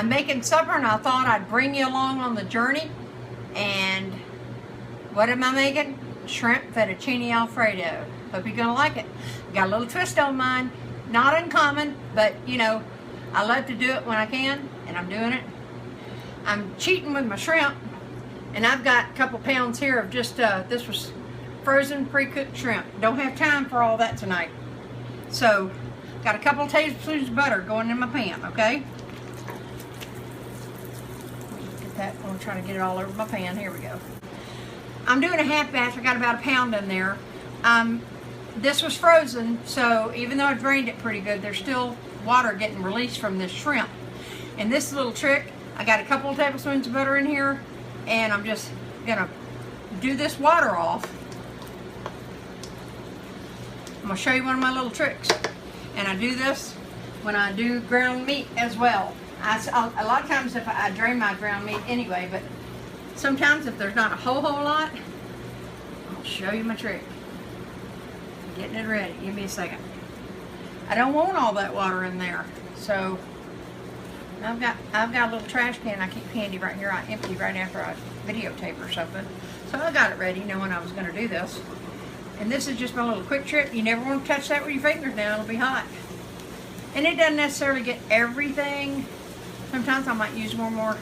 I'm making supper and I thought I'd bring you along on the journey. And what am I making? Shrimp fettuccine Alfredo. Hope you're gonna like it. Got a little twist on mine. Not uncommon, but you know, I love to do it when I can, and I'm doing it. I'm cheating with my shrimp, and I've got a couple pounds here of just, this was frozen pre-cooked shrimp. Don't have time for all that tonight. So, got a couple tablespoons of butter going in my pan, okay? Get that, I'm trying to get it all over my pan. Here we go. I'm doing a half batch. I got about a pound in there. This was frozen, so even though I drained it pretty good, there's still water getting released from this shrimp. And this little trick, I got a couple of tablespoons of butter in here, and I'm just gonna do this water off. I'm gonna show you one of my little tricks. And I do this when I do ground meat as well. A lot of times if I drain my ground meat anyway, but sometimes if there's not a whole lot, I'll show you my trick. Getting it ready. Give me a second. I don't want all that water in there, so I've got a little trash can I keep handy right here. I empty right after I videotape or something. So I got it ready, knowing I was going to do this. And this is just my little quick trip. You never want to touch that with your fingers now. It'll be hot. And it doesn't necessarily get everything. Sometimes I might use one more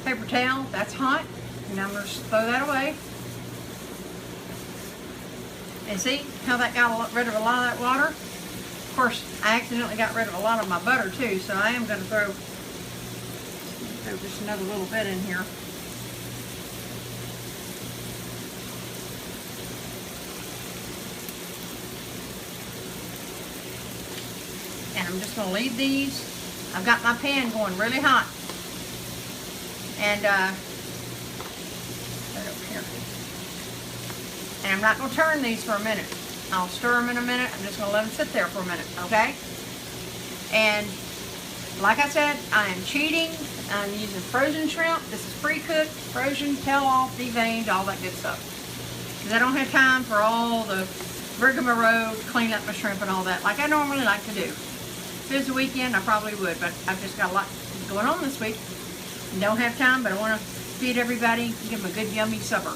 paper towel. That's hot. And I'm going to throw that away. And see how that got rid of a lot of that water? Of course, I accidentally got rid of a lot of my butter too, so I am going to throw just another little bit in here. And I'm just going to leave these. I've got my pan going really hot. And right over here. And I'm not going to turn these for a minute. I'll stir them in a minute. I'm just going to let them sit there for a minute, okay? And like I said, I am cheating. I'm using frozen shrimp. This is pre-cooked, frozen, tail off, deveined, all that good stuff. Because I don't have time for all the rigmarole to clean up my shrimp and all that like I normally like to do. If it was a weekend, I probably would, but I've just got a lot going on this week. I don't have time, but I want to feed everybody and give them a good, yummy supper.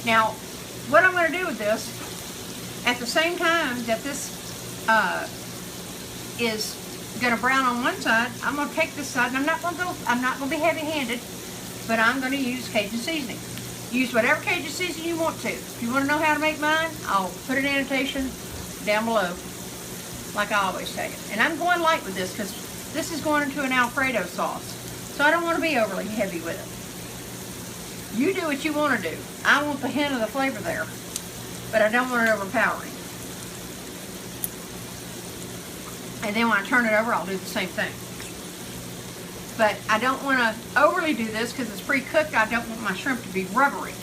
Now, what I'm going to do with this, at the same time that this is going to brown on one side, I'm going to take this side, and I'm not going to be heavy-handed, but I'm going to use Cajun seasoning. Use whatever Cajun seasoning you want to. If you want to know how to make mine, I'll put an annotation down below, like I always tell you. And I'm going light with this because this is going into an Alfredo sauce, so I don't want to be overly heavy with it. You do what you want to do. I want the hint of the flavor there, but I don't want it overpowering. And then when I turn it over, I'll do the same thing. But I don't want to overly do this because it's pre-cooked. I don't want my shrimp to be rubbery,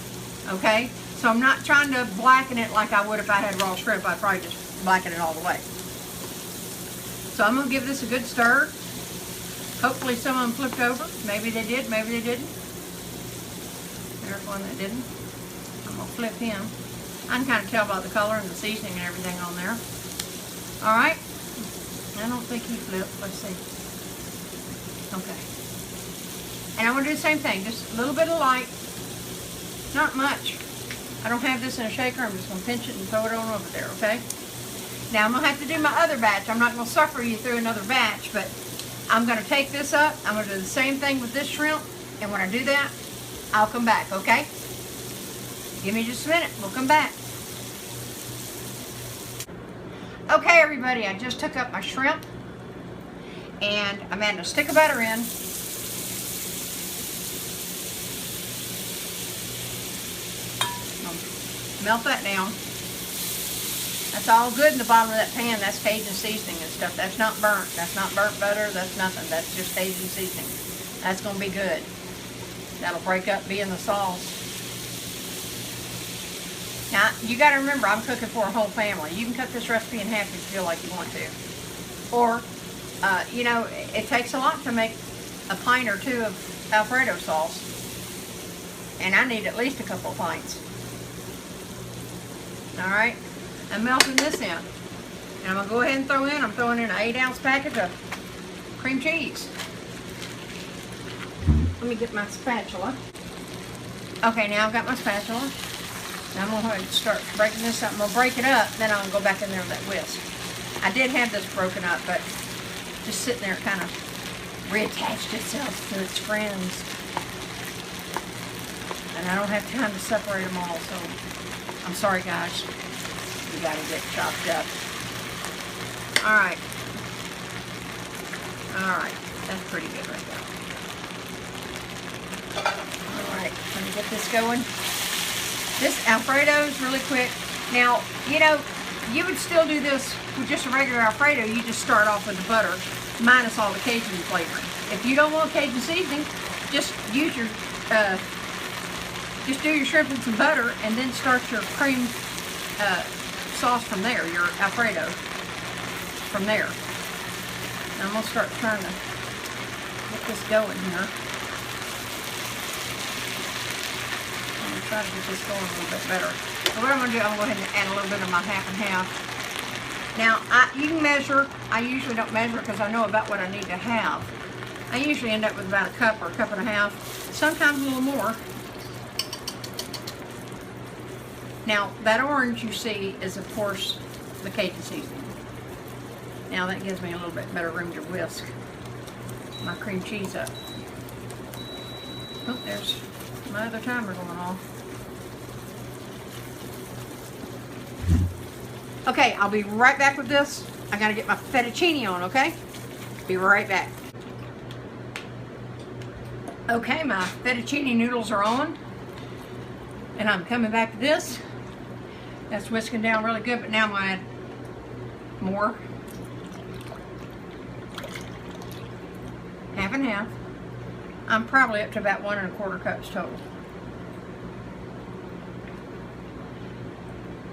okay? So I'm not trying to blacken it like I would if I had raw shrimp. I'd probably just blacken it all the way. So I'm going to give this a good stir. Hopefully some of them flipped over. Maybe they did, maybe they didn't. There's one that didn't. I'm going to flip him. I can kind of tell by the color and the seasoning and everything on there. Alright. I don't think he flipped. Let's see. Okay. And I'm going to do the same thing. Just a little bit of light. Not much. I don't have this in a shaker. I'm just going to pinch it and throw it on over there, okay? Now I'm going to have to do my other batch. I'm not going to suffer you through another batch, but I'm going to take this up. I'm going to do the same thing with this shrimp. And when I do that, I'll come back, okay? Give me just a minute. We'll come back. Okay, everybody, I just took up my shrimp. And I'm adding a stick of butter in. Melt that down. That's all good in the bottom of that pan. That's Cajun seasoning and stuff. That's not burnt. That's not burnt butter. That's nothing. That's just Cajun seasoning. That's going to be good. That'll break up being the sauce. Now, you got to remember, I'm cooking for a whole family. You can cut this recipe in half if you feel like you want to. Or, you know, it takes a lot to make a pint or two of Alfredo sauce. And I need at least a couple of pints. Alright, I'm melting this in. And I'm going to go ahead and I'm throwing in an 8-ounce package of cream cheese. let me get my spatula. Okay, now I've got my spatula. Now I'm going to go ahead and start breaking this up. I'm going to break it up, then I'll go back in there with that whisk. I did have this broken up, but just sitting there kind of reattached itself to its friends. And I don't have time to separate them all, so I'm sorry, guys. We got to get chopped up. Alright. Alright. That's pretty good right there. Alright. Let me get this going. This Alfredo's really quick. Now, you know, you would still do this with just a regular Alfredo. You just start off with the butter, minus all the Cajun flavoring. If you don't want Cajun seasoning, just use your, just do your shrimp in some butter and then start your cream sauce from there, your Alfredo from there. And I'm going to start trying to get this going here. Try to get this going a little bit better. So what I'm going to do, I'm going to go ahead and add a little bit of my half and half. Now, you can measure. I usually don't measure because I know about what I need to have. I usually end up with about a cup or a cup and a half, sometimes a little more. Now, that orange you see is, of course, the Cajun seasoning. Now, that gives me a little bit better room to whisk my cream cheese up. Oh, there's my other timer going off. Okay, I'll be right back with this. I gotta get my fettuccine on, okay? Be right back. Okay, my fettuccine noodles are on. And I'm coming back to this. That's whisking down really good, but now I'm gonna add more. Half and half. I'm probably up to about 1 1/4 cups total.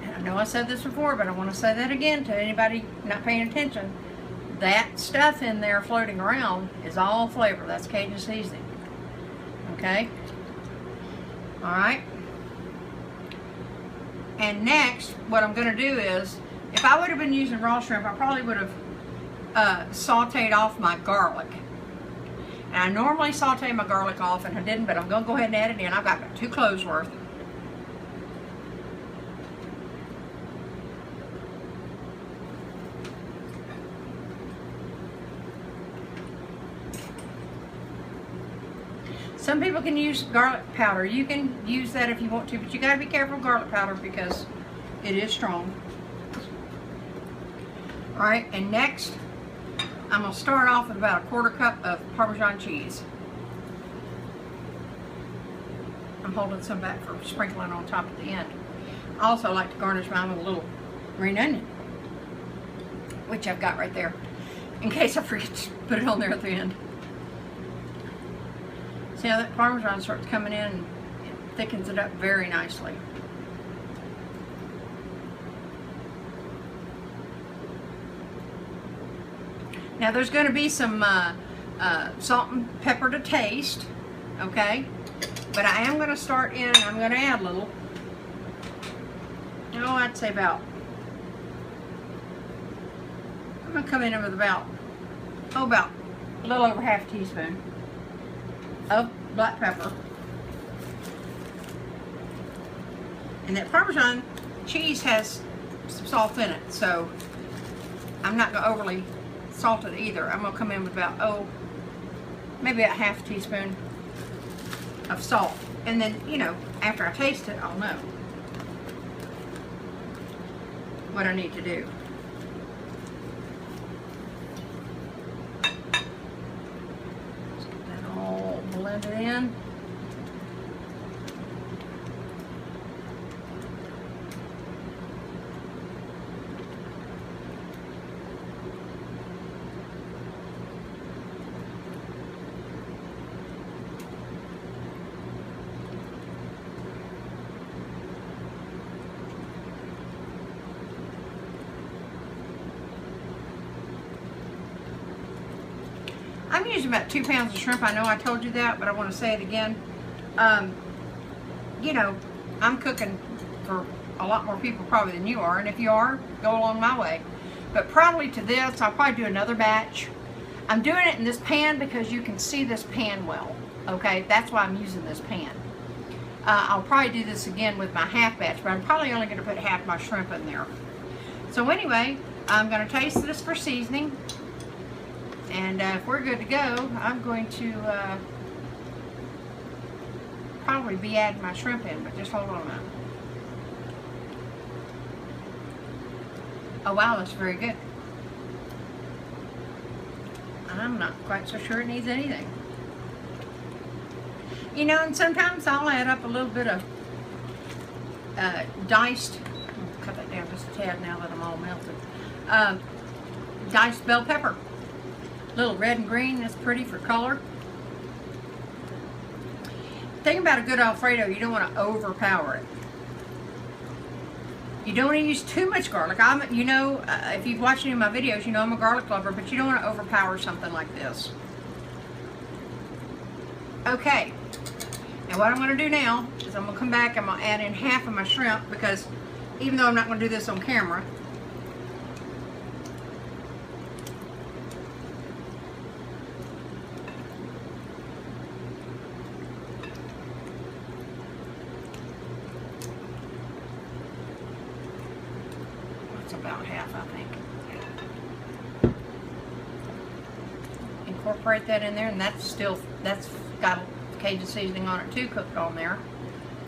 I know I said this before, but I want to say that again to anybody not paying attention. That stuff in there floating around is all flavor. That's Cajun seasoning. Okay? Alright? And next, what I'm going to do is, if I would have been using raw shrimp, I probably would have sauteed off my garlic. And I normally saute my garlic off, and I didn't, but I'm going to go ahead and add it in. I've got about 2 cloves worth. Some people can use garlic powder. You can use that if you want to, but you got to be careful with garlic powder because it is strong. Alright, and next, I'm going to start off with about 1/4 cup of Parmesan cheese. I'm holding some back for sprinkling on top at the end. I also like to garnish mine with a little green onion, which I've got right there, in case I forget to put it on there at the end. See how that Parmesan starts coming in and it thickens it up very nicely. Now there's going to be some salt and pepper to taste, okay? But I am going to start in, and I'm going to add a little. Oh, I'd say about, I'm going to come in with about a little over half a teaspoon of black pepper. And that Parmesan cheese has some salt in it, so I'm not going to overly salt it either. I'm going to come in with about, maybe a half teaspoon of salt. And then, you know, after I taste it, I'll know what I need to do. Blend it in. I'm using about 2 pounds of shrimp. I know I told you that, but I want to say it again. You know, I'm cooking for a lot more people probably than you are, and if you are, go along my way. But probably to this, I'll probably do another batch. I'm doing it in this pan because you can see this pan well. Okay, that's why I'm using this pan. I'll probably do this again with my half batch, but I'm probably only going to put half my shrimp in there. So anyway, I'm going to taste this for seasoning. And if we're good to go, I'm going to probably be adding my shrimp in, but just hold on a minute. Oh wow, that's very good. I'm not quite so sure it needs anything. You know, and sometimes I'll add up a little bit of diced, I'll cut that down just a tad now that I'm all melted, diced bell pepper. A little red and green, that's pretty for color. The thing about a good Alfredo, you don't want to overpower it. You don't want to use too much garlic. You know, if you've watched any of my videos, you know I'm a garlic lover, but you don't want to overpower something like this. Okay. And what I'm going to do now is I'm going to come back, I'm going to add in half of my shrimp, because even though I'm not going to do this on camera, that's about half, I think. Incorporate that in there, and that's got Cajun seasoning on it too, cooked on there.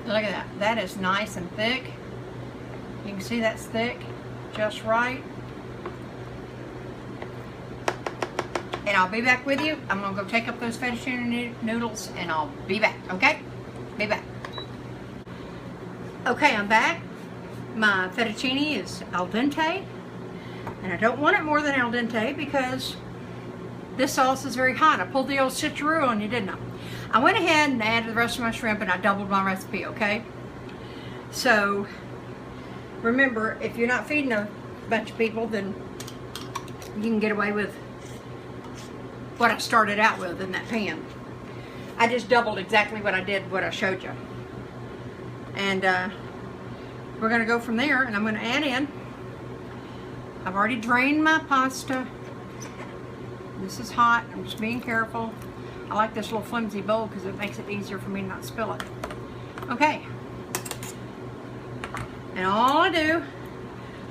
Look at that. That is nice and thick. You can see that's thick, just right. And I'll be back with you. I'm gonna go take up those fettuccine noodles and I'll be back, okay? Be back. Okay, I'm back. My fettuccine is al dente, and I don't want it more than al dente because this sauce is very hot. I pulled the old switcheroo on you, didn't I? I went ahead and added the rest of my shrimp and I doubled my recipe, okay? So, remember, if you're not feeding a bunch of people, then you can get away with what I started out with in that pan. I just doubled exactly what I did, what I showed you. And we're gonna go from there, and I'm gonna add in, I've already drained my pasta. This is hot, I'm just being careful. I like this little flimsy bowl because it makes it easier for me to not spill it. Okay. And all I do,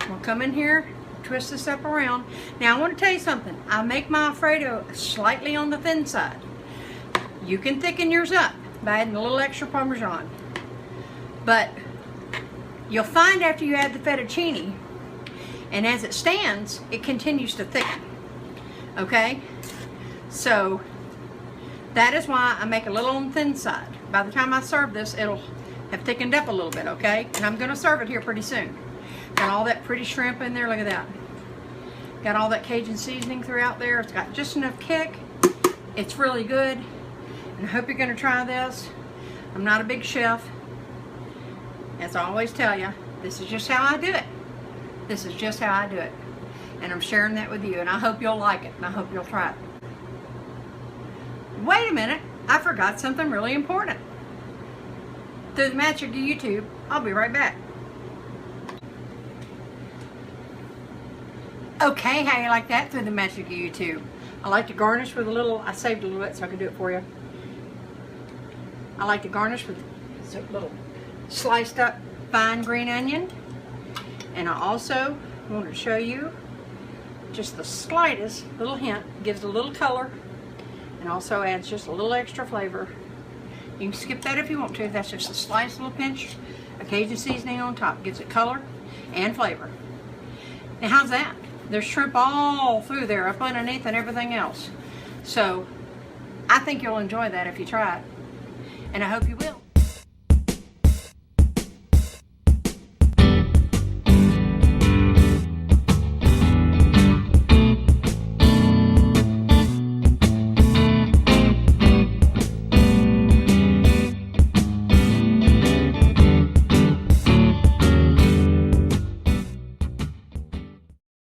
I'm going to come in here, twist this up around. Now I want to tell you something. I make my Alfredo slightly on the thin side. You can thicken yours up by adding a little extra Parmesan. But you'll find after you add the fettuccine, and as it stands, it continues to thicken. Okay? So that is why I make a little on the thin side. By the time I serve this, it'll have thickened up a little bit, okay? And I'm gonna serve it here pretty soon. Got all that pretty shrimp in there, look at that. Got all that Cajun seasoning throughout there. It's got just enough kick. It's really good. And I hope you're gonna try this. I'm not a big chef. As I always tell you, this is just how I do it. This is just how I do it. And I'm sharing that with you, and I hope you'll like it, and I hope you'll try it. Wait a minute, I forgot something really important. Through the magic of YouTube, I'll be right back. Okay, how you like that through the magic of YouTube? I like to garnish with a little, I saved a little bit so I can do it for you. I like to garnish with a little sliced up fine green onion. And I also want to show you just the slightest little hint, gives a little color, and also adds just a little extra flavor. You can skip that if you want to. That's just a slice, little pinch of Cajun seasoning on top. Gives it color and flavor. Now how's that? There's shrimp all through there, up underneath and everything else. So I think you'll enjoy that if you try it. And I hope you will.